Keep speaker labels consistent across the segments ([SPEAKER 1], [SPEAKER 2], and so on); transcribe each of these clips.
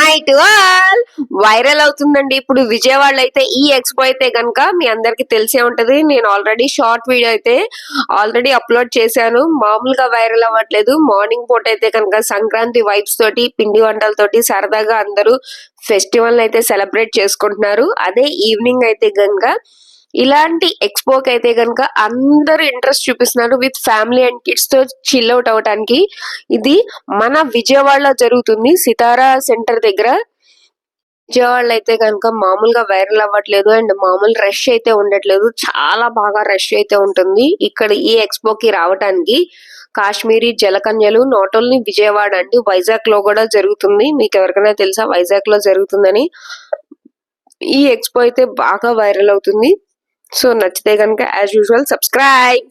[SPEAKER 1] Hi to all. Viral అవుతుందండి ఇప్పుడు విజయవాడలో అయితే ఈ ఎక్స్పో అయితే గనుక మీ అందరికి తెలిసే ఉంటది. నేను ఆల్రెడీ షార్ట్ వీడియో అయితే ఆల్రెడీ అప్లోడ్ చేశాను. మామూలుగా వైరల్ అవ్వట్లేదు. మార్నింగ్ పూట అయితే కనుక సంక్రాంతి వైబ్స్ తోటి పిండి వంటలతోటి సరదాగా అందరూ ఫెస్టివల్ అయితే సెలబ్రేట్ చేసుకుంటున్నారు. అదే ఈవినింగ్ అయితే గనుక ఇలాంటి ఎక్స్పోకి అయితే గనుక అందరూ ఇంట్రెస్ట్ చూపిస్తున్నారు విత్ ఫ్యామిలీ అండ్ కిడ్స్ తో చిల్ అవుట్ అవడానికి. ఇది మన విజయవాడలో జరుగుతుంది, సితారా సెంటర్ దగ్గర. విజయవాడలో అయితే కనుక మామూలుగా వైరల్ అవ్వట్లేదు అండ్ మామూలు రష్ అయితే ఉండట్లేదు. చాలా బాగా రష్ అయితే ఉంటుంది ఇక్కడ ఈ ఎక్స్పోకి రావడానికి. కాశ్మీరీ జలకన్యలు నాట్ ఓన్లీ విజయవాడ అండి, వైజాగ్ లో కూడా జరుగుతుంది. మీకు ఎవరికైనా తెలుసా వైజాగ్ లో జరుగుతుందని? ఈ ఎక్స్పో అయితే బాగా వైరల్ అవుతుంది. సో నచ్చితే కనుక యాజ్ యూజువల్ సబ్స్క్రైబ్.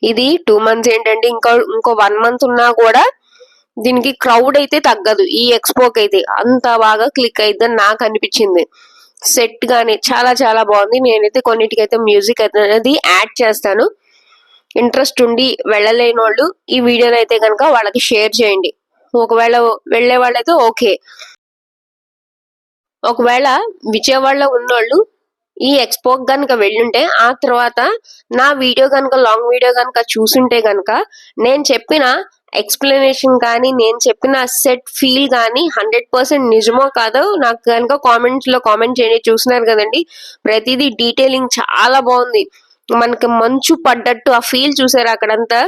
[SPEAKER 1] ఇది 2 months ఏంటంటే ఇంకో 1 month ఉన్నా కూడా దీనికి క్రౌడ్ అయితే తగ్గదు. ఈ ఎక్స్పోకి అయితే అంత బాగా క్లిక్ అయిద్దని నాకు అనిపించింది. సెట్ గానీ చాలా చాలా బాగుంది. నేనైతే కొన్నిటికైతే మ్యూజిక్ అనేది యాడ్ చేస్తాను. ఇంట్రెస్ట్ ఉండి వెళ్ళలేని వాళ్ళు ఈ వీడియోని అయితే కనుక వాళ్ళకి షేర్ చేయండి. ఒకవేళ వెళ్లే వాళ్ళైతే ఓకే. ఒకవేళ విజయవాడలో ఉన్నోళ్ళు ఈ ఎక్స్పో గనుక వెళ్ళుంటే ఆ తర్వాత నా వీడియో గనుక లాంగ్ వీడియో గనుక చూసుంటే గనుక నేను చెప్పిన ఎక్స్ప్లెనేషన్ కానీ నేను చెప్పిన సెట్ ఫీల్ కానీ 100% నిజమో కాదో నాకు కనుక కామెంట్స్ లో కామెంట్ చేయండి. చూస్తున్నారు కదండి, ప్రతిదీ డీటెయిలింగ్ చాలా బాగుంది. మనకి మంచు పడ్డట్టు ఆ ఫీల్ చూసారు అక్కడంతా.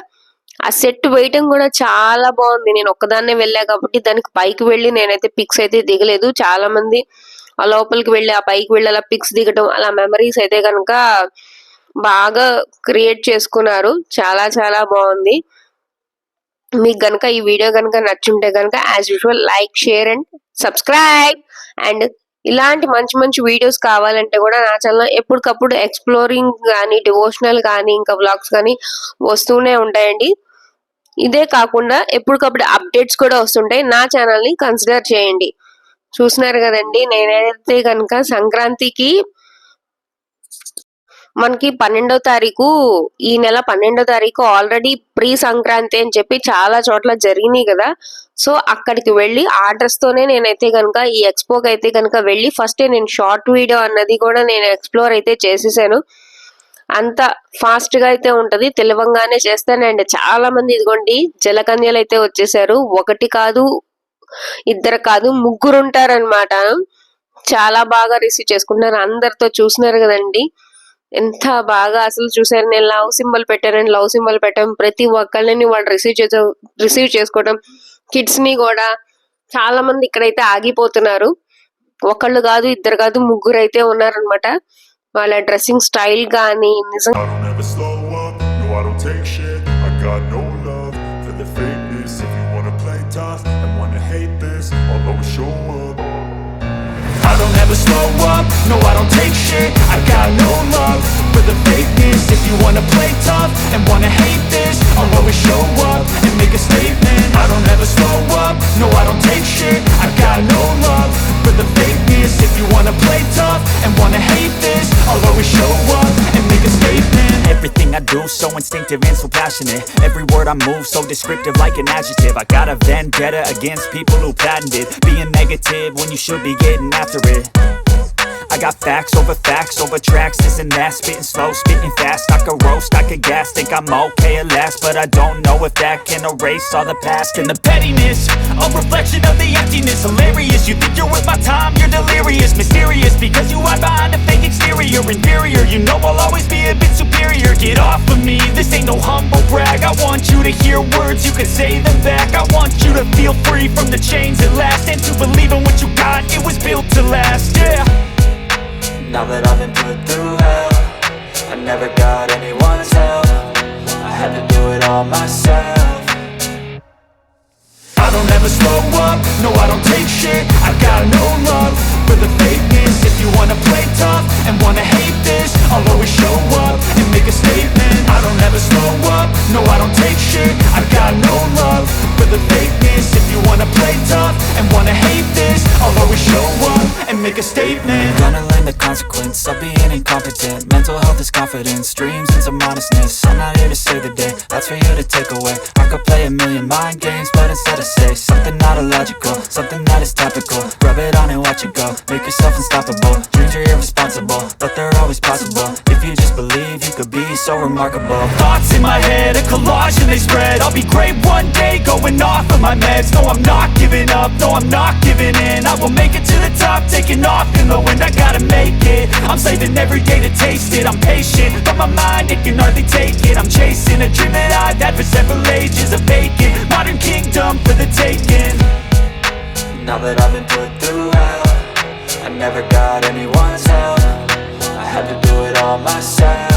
[SPEAKER 1] ఆ సెట్ వేయటం కూడా చాలా బాగుంది. నేను ఒక్కదాన్నే వెళ్ళా కాబట్టి దానికి పైకి వెళ్ళి నేనైతే పిక్స్ అయితే దిగలేదు. చాలా మంది ఆ లోపలికి వెళ్ళి ఆ పైకి వెళ్ళి అలా పిక్స్ దిగటం, అలా మెమరీస్ అయితే కనుక బాగా క్రియేట్ చేసుకున్నారు. చాలా చాలా బాగుంది. మీకు గనుక ఈ వీడియో గనుక నచ్చుంటే గనుక as usual like, share and subscribe. And ఇలాంటి మంచి మంచి వీడియోస్ కావాలంటే కూడా నా ఛానల్ ఎప్పటికప్పుడు ఎక్స్ప్లోరింగ్ కానీ డివోషనల్ కానీ ఇంకా వ్లాగ్స్ కానీ వస్తూనే ఉంటాయండి. ఇదే కాకుండా ఎప్పటికప్పుడు అప్డేట్స్ కూడా వస్తుంటాయి. నా ఛానల్ ని కన్సిడర్ చేయండి. చూస్తున్నారు కదండి, నేనైతే కనుక సంక్రాంతికి మనకి 12వ తారీఖు, ఈ నెల 12వ తారీఖు ఆల్రెడీ ప్రీ సంక్రాంతి అని చెప్పి చాలా చోట్ల జరిగినాయి కదా. సో అక్కడికి వెళ్ళి ఆ డ్రెస్ తోనే నేనైతే కనుక ఈ ఎక్స్పోకి అయితే కనుక వెళ్ళి ఫస్ట్ నేను షార్ట్ వీడియో అన్నది కూడా నేను ఎక్స్ప్లోర్ అయితే చేసేసాను. అంత ఫాస్ట్ గా అయితే ఉంటది, తెలివంగానే చేస్తానండి. చాలా మంది ఇదిగోండి జలకన్యలు అయితే వచ్చేసారు. ఒకటి కాదు, ఇద్దరు కాదు, ముగ్గురు ఉంటారనమాట. చాలా బాగా రిసీవ్ చేసుకుంటున్నారు. అందరితో చూసినారు కదండి ఎంత బాగా అసలు చూసారు. నేను లవ్ సింబల్ పెట్టానని లవ్ సింబల్ పెట్టాం, ప్రతి ఒక్కళ్ళని వాళ్ళు రిసీవ్ చేసుకోవడం. కిడ్స్ ని కూడా చాలా మంది ఇక్కడైతే ఆగిపోతున్నారు. ఒకళ్ళు కాదు, ఇద్దరు కాదు, ముగ్గురు అయితే ఉన్నారనమాట. వాళ్ళ డ్రెస్సింగ్ స్టైల్ గానీ నిజంగా
[SPEAKER 2] I don't ever slow up, no I don't take shit. I got no love for the fakeness. If you wanna play tough and wanna hate this, I'll always show up and make a statement. I don't ever slow up, no I don't take shit. I got no love for the fakeness. If you wanna play tough and wanna hate this, I'll always show up and make a statement. Everything I do so instinctive and so passionate. Every word I move so descriptive like an adjective. I got a vendetta against people who patented being negative when you should be getting after it. I got facts over tracks, this and that. Spitting slow, spitting fast, I could roast, I could gas. Think I'm okay at last, but I don't know if that can erase all the past. And the pettiness, a reflection of the emptiness. Hilarious, you think you're worth my time, you're delirious. Mysterious, because you hide behind a fake exterior. Inferior, you know I'll always be a bit superior. Get off of me, this ain't no humble brag. I want you to hear words, you can say them back. I want you to feel free from the chains at last, and to believe in what you got, it was built to last, yeah. Now that I've been put through hell, I never got anyone's help. I had to do it all myself. I don't ever slow up, no I don't take shit. I got no love for the fakeness. If you wanna play tough and wanna hate this, I'll always show up and make a statement. I don't ever slow up, no I don't take shit. I got no love for the fakeness. If you wanna play tough and wanna hate this, I'll always show up and make a statement. Gonna learn the consequence of being incompetent. Mental health is confidence, dreams and some honestness. I'm not here to save the day, that's for you to take away. I could play a million mind games, but instead I say something not illogical, something that is topical. Rub it on and watch it go, make yourself unstoppable. Dreams are irresponsible, but they're always possible. If you just believe, you could be so remarkable. Thoughts in my head, a collage and they spread. I'll be great one day, going off of my meds. No, I'm not giving up, no, I'm not giving in. I will make it to the top, taking off in the wind. I gotta make it, I'm saving every day to taste it. I'm patient, but my mind, it can hardly take it. I'm chasing a dream that I've had for several ages. A vacant, modern kingdom for the taking. Now that I've been put through hell, I never got anyone's help. I had to do it all myself.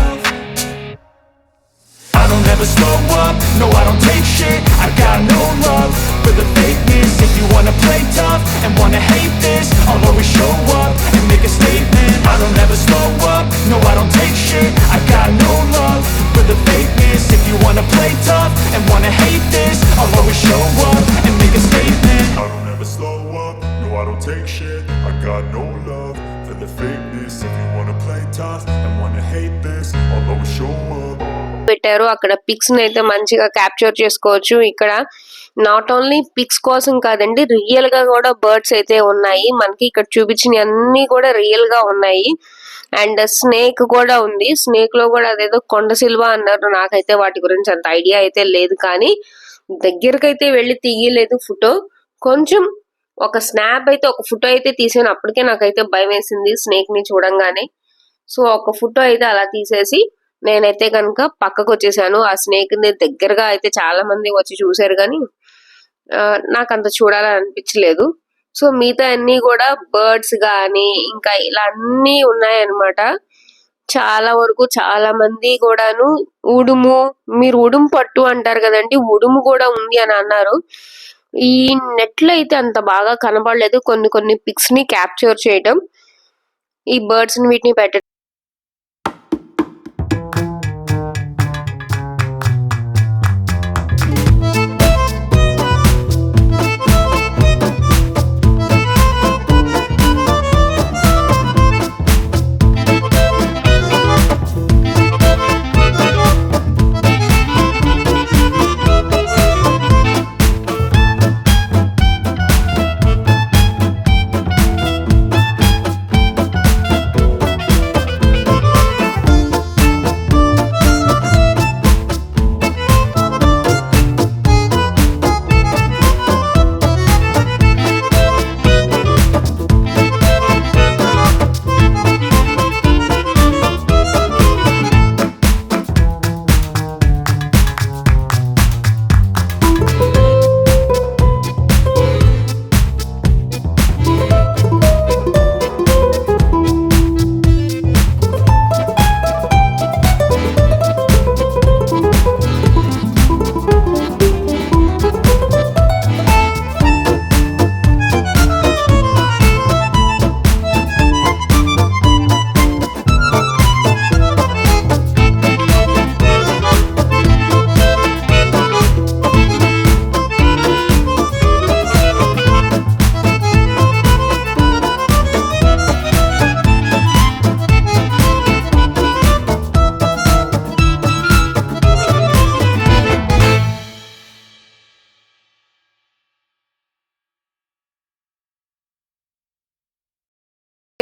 [SPEAKER 2] I don't ever slow up, no I don't take shit. I got no love for the fakeness. If you wanna play tough and wanna hate this, I'll always show up and make a statement. I don't ever slow up, no I don't take shit. I got no love for the fakeness. If you wanna play tough and wanna hate this, I'll always show up and make a statement. I don't ever slow up, no I don't take shit. I got no love for the fakeness. If you wanna play tough and wanna hate this, I'll always show up.
[SPEAKER 1] పెట్టారు అక్కడ pics ని అయితే మంచిగా capture చేసుకోవచ్చు. ఇక్కడ not only pics కోసం కాదండి, real గా కూడా బర్డ్స్ అయితే ఉన్నాయి. మనకి ఇక్కడ చూపించిన అన్ని కూడా రియల్ గా ఉన్నాయి. అండ్ స్నేక్ కూడా ఉంది. స్నేక్ లో కూడా అదేదో కొండ సిల్వ అన్నారు. నాకైతే వాటి గురించి అంత ఐడియా అయితే లేదు, కానీ దగ్గరకైతే వెళ్ళి తీయలేదు ఫోటో. కొంచెం ఒక స్నాప్ అయితే, ఒక ఫోటో అయితే తీసాను. అప్పటికే నాకైతే భయం వేసింది స్నేక్ ని చూడంగానే. సో ఒక ఫోటో అయితే అలా తీసేసి నేనైతే కనుక పక్కకు వచ్చేసాను. ఆ స్నేక్ ని దగ్గరగా అయితే చాలా మంది వచ్చి చూసారు, కానీ నాకు అంత చూడాలని అనిపించలేదు. సో మిగతా అన్ని కూడా బర్డ్స్ గానీ ఇంకా ఇలా అన్ని ఉన్నాయన్నమాట. చాలా వరకు చాలా మంది కూడాను ఉడుము, మీరు ఉడుము పట్టు అంటారు కదండి, ఉడుము కూడా ఉంది అని అన్నారు. ఈ నెట్ లో అయితే అంత బాగా కనబడలేదు. కొన్ని పిక్స్ ని క్యాప్చర్ చేయడం, ఈ బర్డ్స్ ని వీటిని పెట్టడం.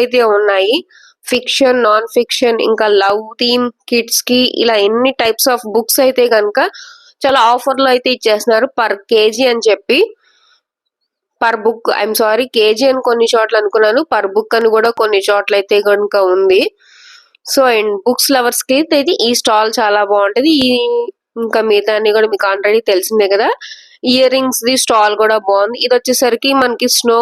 [SPEAKER 1] అయితే ఉన్నాయి. ఫిక్షన్, నాన్ ఫిక్షన్, ఇంకా లవ్ థీమ్, కిడ్స్ కి ఇలా ఎన్ని టైప్స్ ఆఫ్ బుక్స్ అయితే గనుక చాలా ఆఫర్లో అయితే ఇచ్చేస్తున్నారు పర్ కేజీ అని చెప్పి. Per book, I'm sorry, KG అని కొన్ని చోట్ల అనుకున్నాను, పర్ బుక్ అని కూడా కొన్ని చోట్ల అయితే కనుక ఉంది. సో అండ్ బుక్స్ లవర్స్ కి అయితే ఈ స్టాల్ చాలా బాగుంటది. ఇంకా మిగతా అన్ని కూడా మీకు ఆల్రెడీ తెలిసిందే కదా. ఇయర్ రింగ్స్ ది స్టాల్ కూడా బాగుంది. ఇది వచ్చేసరికి మనకి స్నో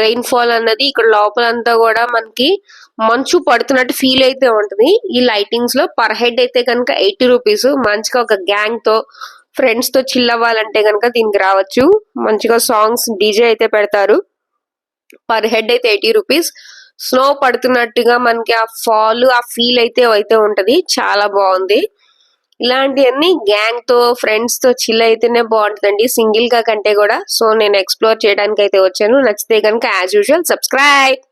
[SPEAKER 1] రెయిన్ ఫాల్ అన్నది ఇక్కడ లోపలంతా కూడా మనకి మంచు పడుతున్నట్టు ఫీల్ అయితే ఉంటది. ఈ లైటింగ్స్ లో పర్ హెడ్ అయితే కనుక 80 రూపీస్. మంచిగా ఒక గ్యాంగ్ తో ఫ్రెండ్స్ తో చిల్ అవ్వాలంటే కనుక దీనికి రావచ్చు. మంచిగా సాంగ్స్ డీజే అయితే పెడతారు. పర్ హెడ్ అయితే 80 రూపీస్. స్నో పడుతున్నట్టుగా మనకి ఆ ఫాల్, ఆ ఫీల్ అయితే ఉంటది. చాలా బాగుంది. ఇలాంటివన్నీ గ్యాంగ్ తో ఫ్రెండ్స్ తో చిల్ అయితేనే బాగుంటుందండి, సింగిల్ గా కంటే కూడా. సో నేను ఎక్స్ప్లోర్ చేయడానికి అయితే వచ్చాను. నచ్చితే కనుక యాజ్ యూజువల్ సబ్స్క్రైబ్.